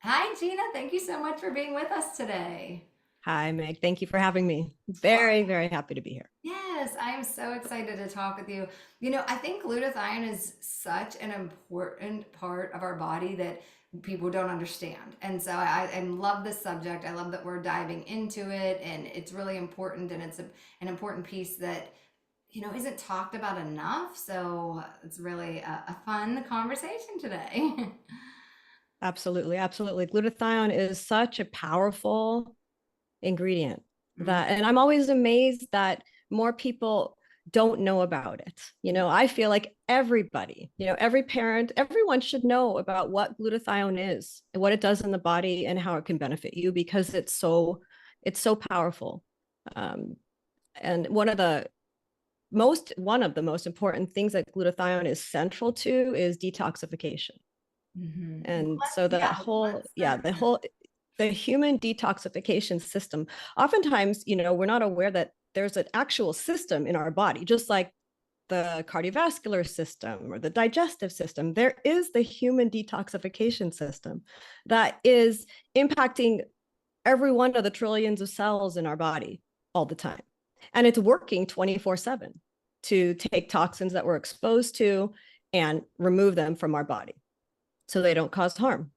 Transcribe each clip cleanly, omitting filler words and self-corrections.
Hi, Gina. Thank you so much for being with us today. Hi, Meg. Thank you for having me. Very, very happy to be here. Yes, I am so excited to talk with you. I think glutathione is such an important part of our body that people don't understand. And so I love this subject. I love that we're diving into it, and it's really important, and it's an important piece that, isn't talked about enough. So it's really a fun conversation today. Absolutely, absolutely. Glutathione is such a powerful ingredient and I'm always amazed that more people don't know about it. I feel like everybody, every parent, everyone should know about what glutathione is and what it does in the body and how it can benefit you because it's so powerful. Um, and one of the most important things that glutathione is central to is detoxification. Well, And so let's, the yeah, whole, let's yeah, start the there. whole, the human detoxification system, oftentimes, we're not aware that there's an actual system in our body, just like the cardiovascular system or the digestive system. There is the human detoxification system that is impacting every one of the trillions of cells in our body all the time. And it's working 24/7 to take toxins that we're exposed to and remove them from our body so they don't cause harm.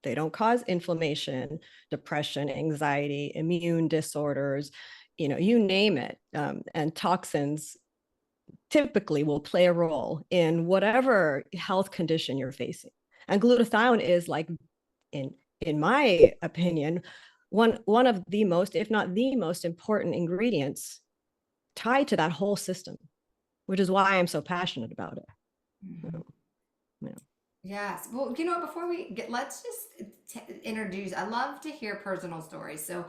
They don't cause inflammation, depression, anxiety, immune disorders, you name it. And toxins typically will play a role in whatever health condition you're facing. And glutathione is like, in my opinion, one of the most, if not the most important ingredients tied to that whole system, which is why I'm so passionate about it. Mhm. You know. Yes. Well, before we get, let's just introduce. I love to hear personal stories. So,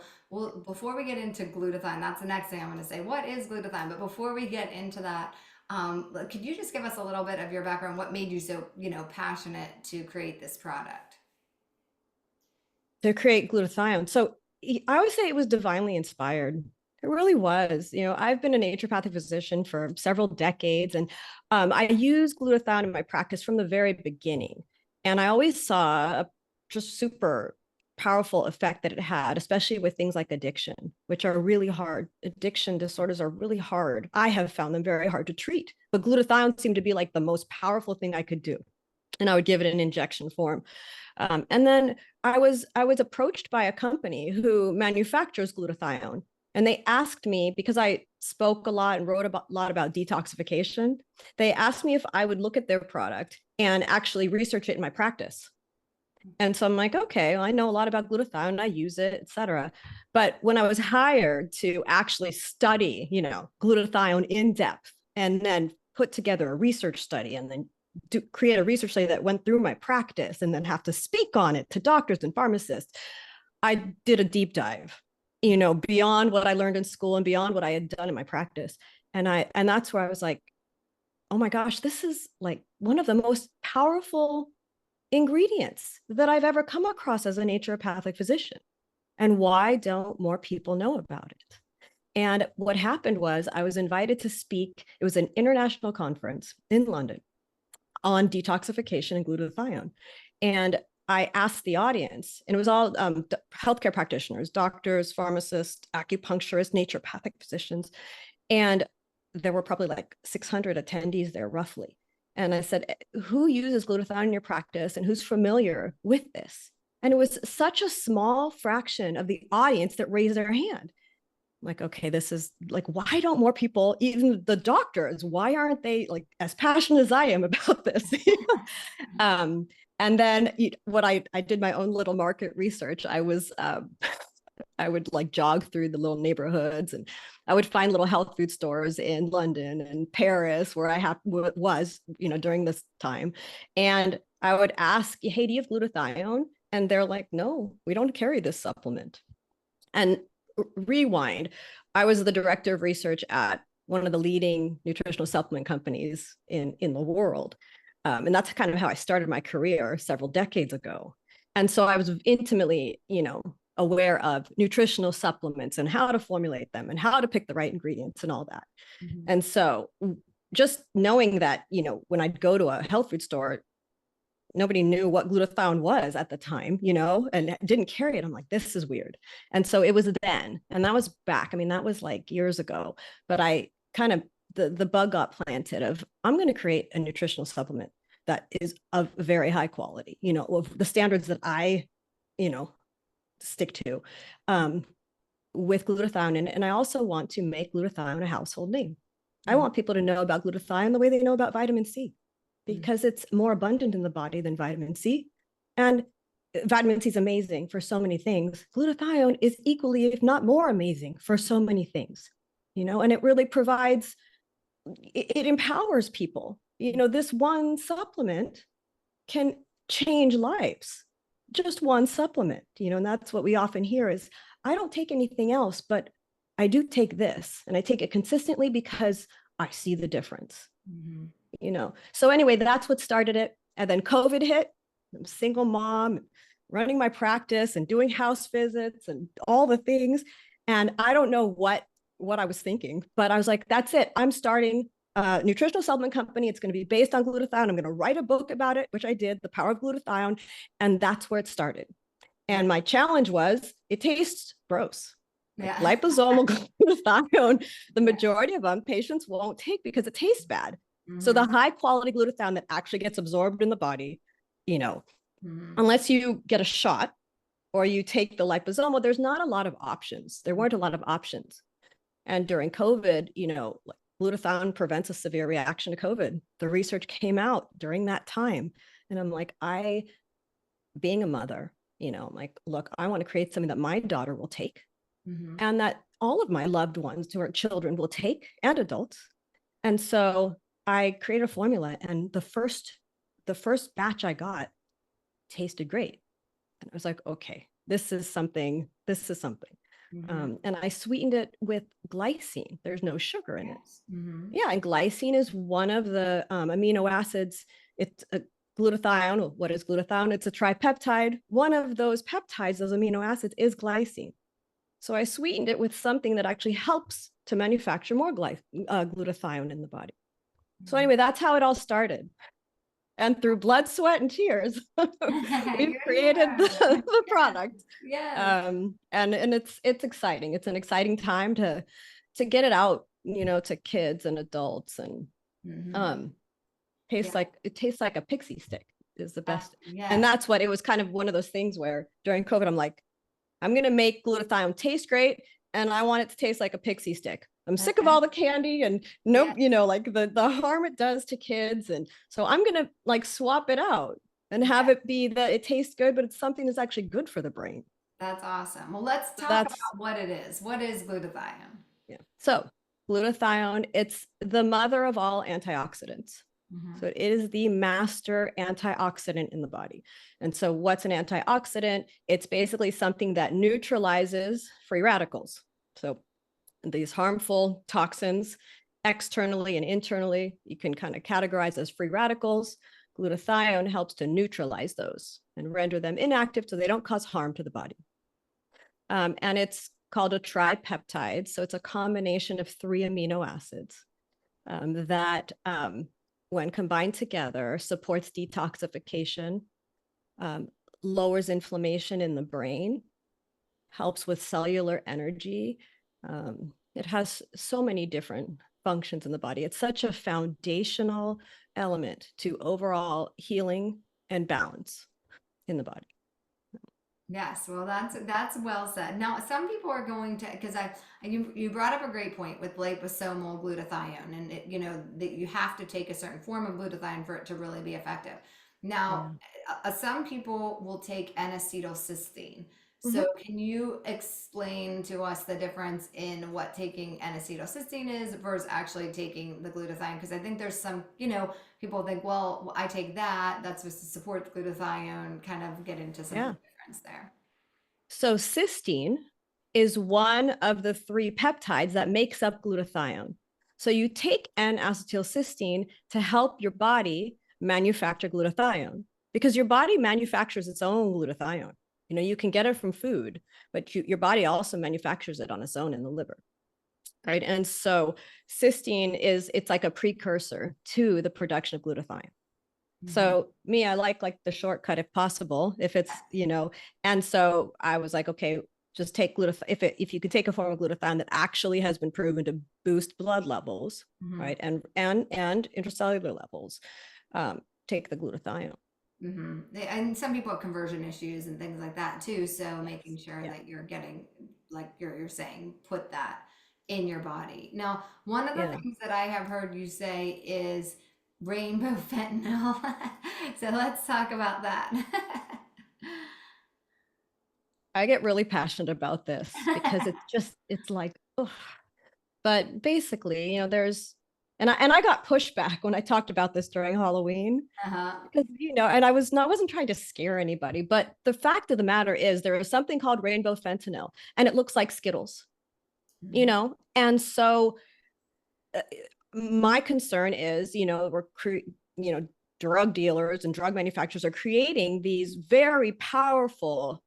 before we get into glutathione, that's the next thing I'm going to say. What is glutathione? But before we get into that, could you just give us a little bit of your background? What made you so, passionate to create this product? To create glutathione. So I would say it was divinely inspired. It really was. I've been a naturopathic physician for several decades, and I use glutathione in my practice from the very beginning. And I always saw a just super powerful effect that it had, especially with things like addiction, which are really hard. Addiction disorders are really hard. I have found them very hard to treat, but glutathione seemed to be like the most powerful thing I could do. And I would give it in injection form. And then I was approached by a company who manufactures glutathione, and they asked me because I spoke a lot and wrote a lot about detoxification. They asked me if I would look at their product and actually research it in my practice. And so I'm like, okay, well, I know a lot about glutathione, I use it, etc. But when I was hired to actually study, glutathione in depth and then put together a research study and then create a research study that went through my practice and then have to speak on it to doctors and pharmacists, I did a deep dive, beyond what I learned in school and beyond what I had done in my practice. And that's where I was like, oh my gosh, this is like one of the most powerful ingredients that I've ever come across as a naturopathic physician. And why don't more people know about it? And what happened was I was invited to speak. It was an international conference in London on detoxification and glutathione. And I asked the audience, and it was all healthcare practitioners, doctors, pharmacists, acupuncturists, naturopathic physicians. And there were probably like 600 attendees there, roughly. And I said, who uses glutathione in your practice and who's familiar with this? And it was such a small fraction of the audience that raised their hand. I'm like, okay, this is like, why don't more people, even the doctors, why aren't they like as passionate as I am about this? um, and then what I did my own little market research. I would like jog through the little neighborhoods, and I would find little health food stores in London and Paris where was, during this time. And I would ask, hey, do you have glutathione? And they're like, no, we don't carry this supplement. And rewind, I was the director of research at one of the leading nutritional supplement companies in the world. And that's kind of how I started my career several decades ago. And so I was intimately, aware of nutritional supplements and how to formulate them and how to pick the right ingredients and all that. Mhm. And so just knowing that, when I'd go to a health food store, nobody knew what glutathione was at the time, and didn't carry it. I'm like, this is weird. And so it was then, and that was back. I mean, that was like years ago, but I kind of, the bug got planted of, I'm going to create a nutritional supplement that is of very high quality, of the standards that I, stick to, with glutathione in it. And I also want to make glutathione a household name. I want people to know about glutathione the way they know about vitamin C, because it's more abundant in the body than vitamin C. And vitamin C is amazing for so many things. Glutathione is equally, if not more amazing for so many things, and it really provides, it empowers people. This one supplement can change lives. Just one supplement, and that's what we often hear is, I don't take anything else, but I do take this, and I take it consistently because I see the difference. So anyway, that's what started it. And then COVID hit. I'm a single mom, running my practice and doing house visits and all the things. And I don't know what I was thinking, but I was like, that's it. I'm starting a nutritional supplement company. It's going to be based on glutathione. I'm going to write a book about it, which I did, The Power of Glutathione. And that's where it started. And my challenge was, it tastes gross. Like liposomal glutathione, the majority of them patients won't take because it tastes bad. So the high quality glutathione that actually gets absorbed in the body, unless you get a shot or you take the liposomal, there's not a lot of options. There weren't a lot of options. And during COVID, glutathione prevents a severe reaction to COVID. The research came out during that time. And I'm like, being a mother, I'm like, look, I want to create something that my daughter will take, and that all of my loved ones who are children will take, and adults. And so I created a formula, and the first batch I got tasted great. And I was like, okay, this is something. And I sweetened it with glycine. There's no sugar in it. Yeah. And glycine is one of the amino acids. It's a glutathione. What is glutathione? It's a tripeptide. One of those peptides, those amino acids, is glycine. So I sweetened it with something that actually helps to manufacture more glutathione in the body. So anyway, that's how it all started. And through blood, sweat, and tears, we've created the product. And it's exciting. It's an exciting time to get it out, to kids and adults. And it tastes like a pixie stick is the best. And that's what it was, kind of one of those things where during COVID, I'm like, I'm going to make glutathione taste great, and I want it to taste like a pixie stick. I'm sick of all the candy and like the harm it does to kids. And so I'm going to like swap it out and have it be that it tastes good, but it's something that's actually good for the brain. That's awesome. Well, let's talk about what it is. What is glutathione? Yeah. So glutathione, it's the mother of all antioxidants. So it is the master antioxidant in the body. And so what's an antioxidant? It's basically something that neutralizes free radicals. So these harmful toxins, externally and internally, you can kind of categorize as free radicals. Glutathione helps to neutralize those and render them inactive so they don't cause harm to the body. And it's called a tripeptide. So it's a combination of 3 amino acids that when combined together, supports detoxification, lowers inflammation in the brain, helps with cellular energy. It has so many different functions in the body. It's such a foundational element to overall healing and balance in the body. Yes, well, that's well said. Now, some people are going to, because you brought up a great point with liposomal glutathione, and that you have to take a certain form of glutathione for it to really be effective. Now, some people will take N-acetylcysteine. So can you explain to us the difference in what taking N-acetylcysteine is versus actually taking the glutathione? Because I think there's some, people think, well, I take that's supposed to support glutathione, kind of get into some difference there. So cysteine is one of the 3 peptides that makes up glutathione. So you take N-acetylcysteine to help your body manufacture glutathione, because your body manufactures its own glutathione. You can get it from food, but your body also manufactures it on its own in the liver. Right. And so cysteine it's like a precursor to the production of glutathione. Mm-hmm. So me, I like the shortcut if possible, if it's, and so I was like, okay, just take glutathione. If you could take a form of glutathione that actually has been proven to boost blood levels, Mm-hmm. right, and intracellular levels, take the glutathione. And some people have conversion issues and things like that too. So Yes. making sure Yeah. that you're getting, like you're saying, put that in your body. Now, one of the Yeah. things that I have heard you say is rainbow fentanyl. So let's talk about that. I get really passionate about this because it's like, oh, but basically, there's, and I got pushback when I talked about this during Halloween Uh-huh. because, and I wasn't trying to scare anybody, but the fact of the matter is there is something called rainbow fentanyl and it looks like Skittles, Mhm. and so uh, my concern is, drug dealers and drug manufacturers are creating these very powerful,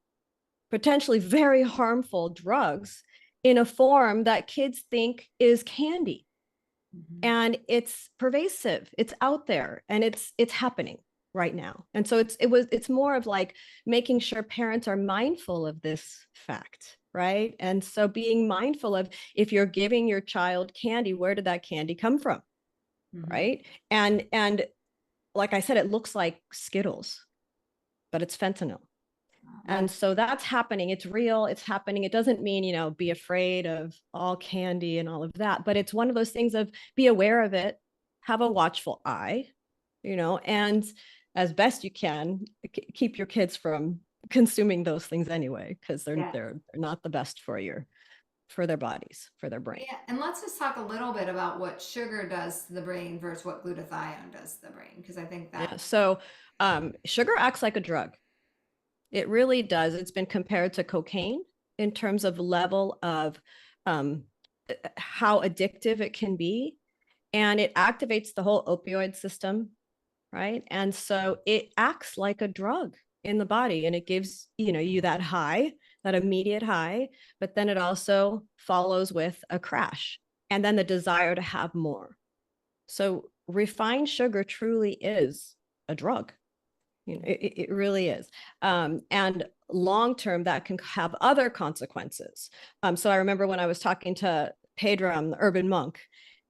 potentially very harmful drugs in a form that kids think is candy. Mhm. And it's pervasive, it's out there, and it's happening right now. And so it's more of like making sure parents are mindful of this fact, right? And so being mindful of, if you're giving your child candy, where did that candy come from, Mhm. right? And like I said, it looks like Skittles, but it's fentanyl. And That's so that's happening. It's real. It's happening. It doesn't mean, be afraid of all candy and all of that, but it's one of those things of be aware of it, have a watchful eye, and as best you can, keep your kids from consuming those things anyway, because they're, yeah. they're they're not the best for their bodies, for their brain. Yeah, and let's just talk a little bit about what sugar does to the brain versus what glutathione does to the brain, because I think Yeah. that. So sugar acts like a drug. It really does. It's been compared to cocaine in terms of level of um, how addictive it can be. And it activates the whole opioid system, right? And so it acts like a drug in the body, and it gives, you that high, that immediate high, but then it also follows with a crash and then the desire to have more. So refined sugar truly is a drug. It really is. And long term, that can have other consequences. So I remember when I was talking to Pedram, the urban monk,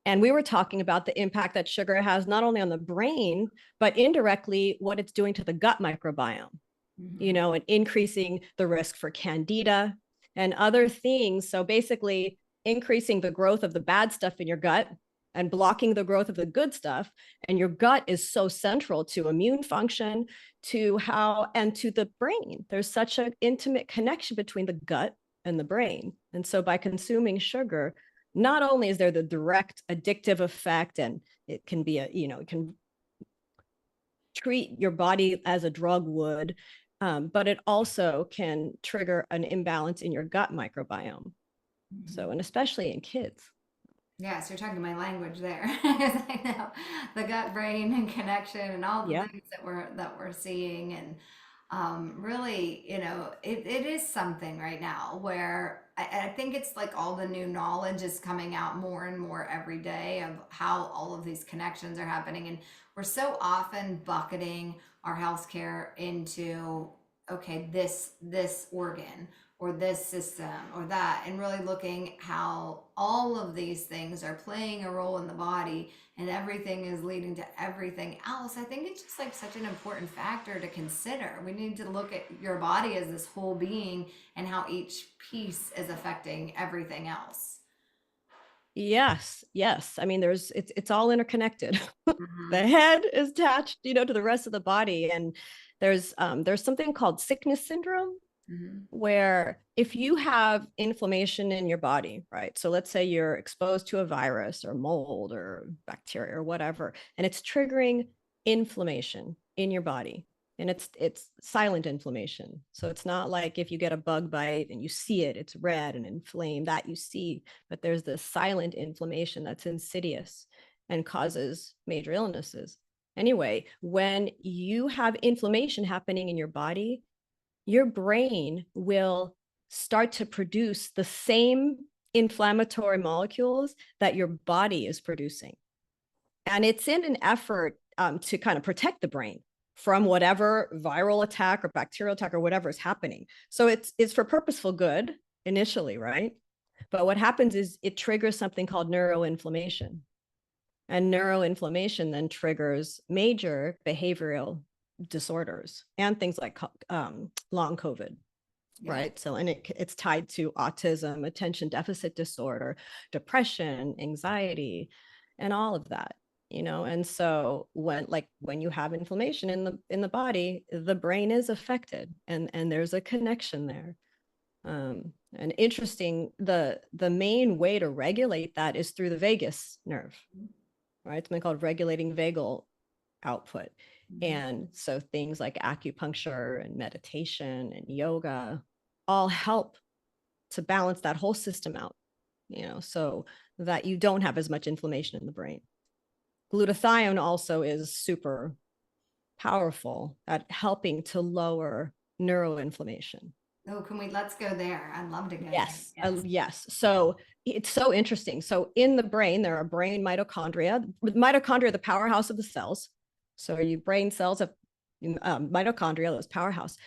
and we were talking about the impact that sugar has not only on the brain, but indirectly what it's doing to the gut microbiome, Mhm. and increasing the risk for candida and other things. So basically, increasing the growth of the bad stuff in your gut and blocking the growth of the good stuff. And your gut is so central to immune function, to how, and to the brain. There's such an intimate connection between the gut and the brain. And so by consuming sugar, not only is there the direct addictive effect, and it can be it can treat your body as a drug would, but it also can trigger an imbalance in your gut microbiome. Mhm. So, and especially in kids. Yes, you're talking my language there. 'Cause I know the gut brain and connection and all the Yeah. things that we're seeing, and really, it is something right now where I think it's like all the new knowledge is coming out more and more every day of how all of these connections are happening, and we're so often bucketing our healthcare into, okay, this organ or this system or that, and really looking how all of these things are playing a role in the body and everything is leading to everything else. I think it's just like such an important factor to consider. We need to look at your body as this whole being and how each piece is affecting everything else. Yes. Yes. I mean, it's all interconnected. Mm-hmm. The head is attached, to the rest of the body. And there's something called sickness syndrome, Mm-hmm. where if you have inflammation in your body, right? So let's say you're exposed to a virus or mold or bacteria or whatever, and it's triggering inflammation in your body. And it's silent inflammation. So it's not like if you get a bug bite and you see it, it's red and inflamed, that you see, but there's this silent inflammation that's insidious and causes major illnesses. Anyway, when you have inflammation happening in your body, your brain will start to produce the same inflammatory molecules that your body is producing. And it's in an effort, to kind of protect the brain from whatever viral attack or bacterial attack or whatever is happening. So it's for purposeful good initially, right? But what happens is it triggers something called neuroinflammation. And neuroinflammation then triggers major behavioral disorders and things like long COVID, Yeah. right? So, and it's tied to autism, attention deficit disorder, depression, anxiety, and all of that, And so when you have inflammation in the body, the brain is affected, and there's a connection there. And interesting, the main way to regulate that is through the vagus nerve, right? It's been called regulating vagal output. Mm-hmm. And so things like acupuncture and meditation and yoga all help to balance that whole system out, so that you don't have as much inflammation in the brain. Glutathione also is super powerful at helping to lower neuroinflammation. Oh, let's go there. I'd love to go there. Yes. Yes. Yes. So it's so interesting. So in the brain, there are brain mitochondria. Mitochondria are the powerhouse of the cells. So your brain cells have mitochondria, those powerhouse.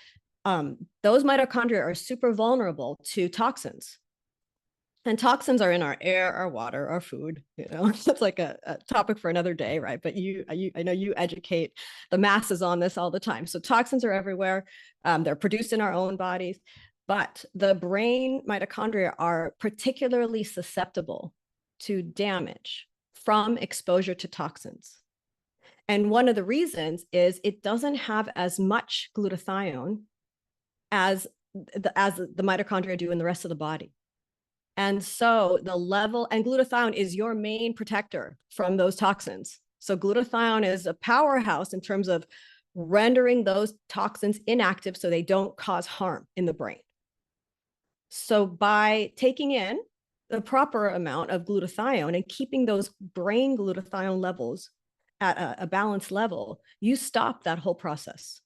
Those mitochondria are super vulnerable to toxins. And toxins are in our air, our water, our food. It's like a topic for another day, right? But I know you educate the masses on this all the time. So toxins are everywhere. They're produced in our own bodies, but the brain mitochondria are particularly susceptible to damage from exposure to toxins. And one of the reasons is it doesn't have as much glutathione as the mitochondria do in the rest of the body. And so the level, and glutathione is your main protector from those toxins. So glutathione is a powerhouse in terms of rendering those toxins inactive so they don't cause harm in the brain. So by taking in the proper amount of glutathione and keeping those brain glutathione levels at a balanced level, you stop that whole process.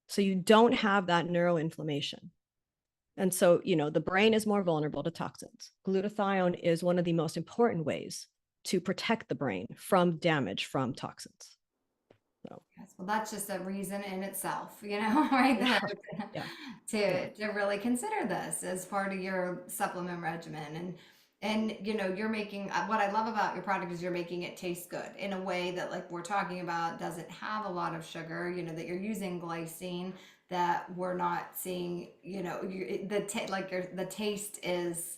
So you don't have that neuroinflammation. And so, the brain is more vulnerable to toxins. Glutathione is one of the most important ways to protect the brain from damage from toxins. So, Yes. Well, that's just a reason in itself, right there yeah, yeah, to really consider this as part of your supplement regimen. And you're making what I love about your product is you're making it taste good in a way that, like we're talking about, doesn't have a lot of sugar, that you're using glycine, that we're not seeing, the taste is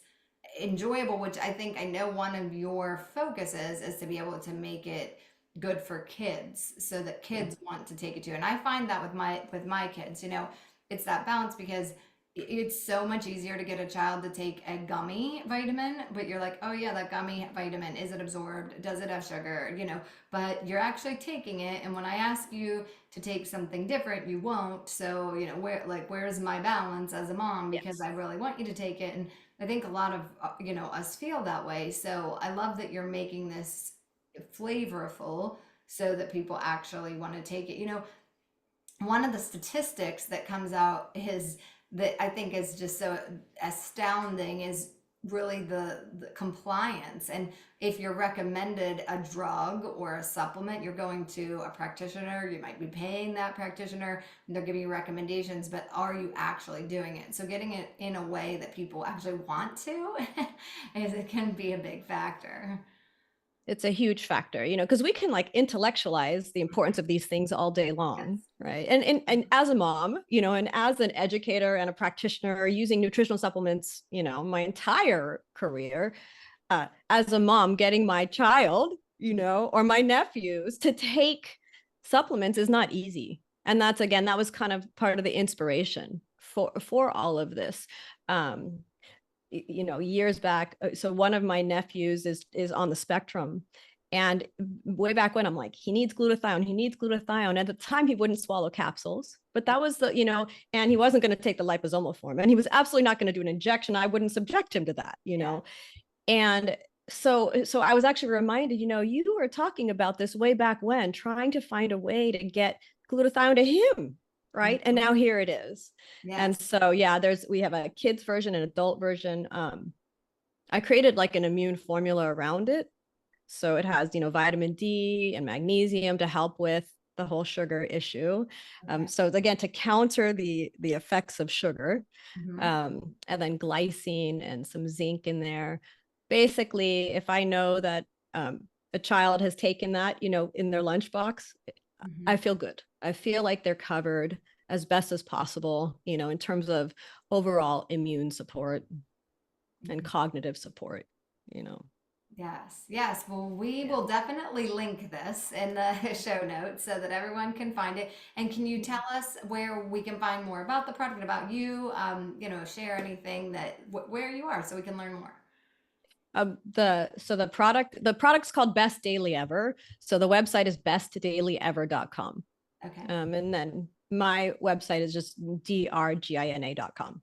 enjoyable, which I know one of your focuses is to be able to make it good for kids so that yeah. kids want to take it too. And I find that with my kids, it's that balance, because it's so much easier to get a child to take a gummy vitamin, but you're like, oh yeah, that gummy vitamin, is it absorbed? Does it have sugar? But you're actually taking it. And when I ask you to take something different, you won't. So, where's my balance as a mom? Because Yes. I really want you to take it. And I think a lot of, us feel that way. So I love that you're making this flavorful so that people actually want to take it. One of the statistics that comes out is that I think is just so astounding is really the compliance. And if you're recommended a drug or a supplement, you're going to a practitioner, you might be paying that practitioner, and they're giving you recommendations, but are you actually doing it? So getting it in a way that people actually want to it can be a big factor. It's a huge factor, because we can intellectualize the importance of these things all day Yes. long, right? And as a mom, and as an educator and a practitioner using nutritional supplements, my entire career, as a mom, getting my child, or my nephews to take supplements is not easy. And that was kind of part of the inspiration for all of this. Years back, so one of my nephews is on the spectrum, and way back when I'm like, he needs glutathione. At the time he wouldn't swallow capsules, but that was and he wasn't going to take the liposomal form, and he was absolutely not going to do an injection. I wouldn't subject him to that. Yeah. And so I was actually reminded, you were talking about this way back when, trying to find a way to get glutathione to him, right? And now here it is. And Yes. so yeah, we have a kids version, an adult version. I created like an immune formula around it. So it has, vitamin D and magnesium to help with the whole sugar issue. Okay. So again, to counter the effects of sugar, Hmm. and then glycine and some zinc in there. Basically, if I know that a child has taken that, in their lunchbox, I Hmm. feel good. I feel like they're covered as best as possible, in terms of overall immune support and cognitive support, you know. Yes, yes. Well, we Yeah. will definitely link this in the show notes so that everyone can find it. And can you tell us where we can find more about the product, about you? Share anything that where you are so we can learn more. The product's called Best Daily Ever. So the website is bestdailyever.com. Okay. And then my website is just drgina.com. So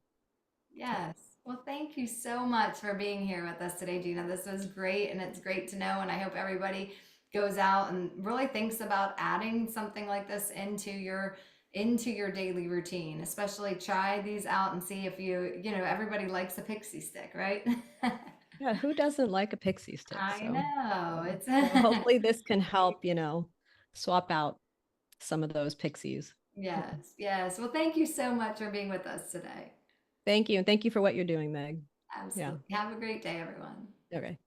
Yes. Well, thank you so much for being here with us today, Gina. This was great, and it's great to know. And I hope everybody goes out and really thinks about adding something like this into your daily routine. Especially try these out and see if everybody likes a pixie stick, right? yeah, who doesn't like a pixie stick? I So, know. It's hopefully this can help, swap out some of those pixies. yes, yes. Well, thank you so much for being with us today. Thank you. And thank you for what you're doing, Meg. Yeah. Absolutely. Have a great day, everyone. Okay.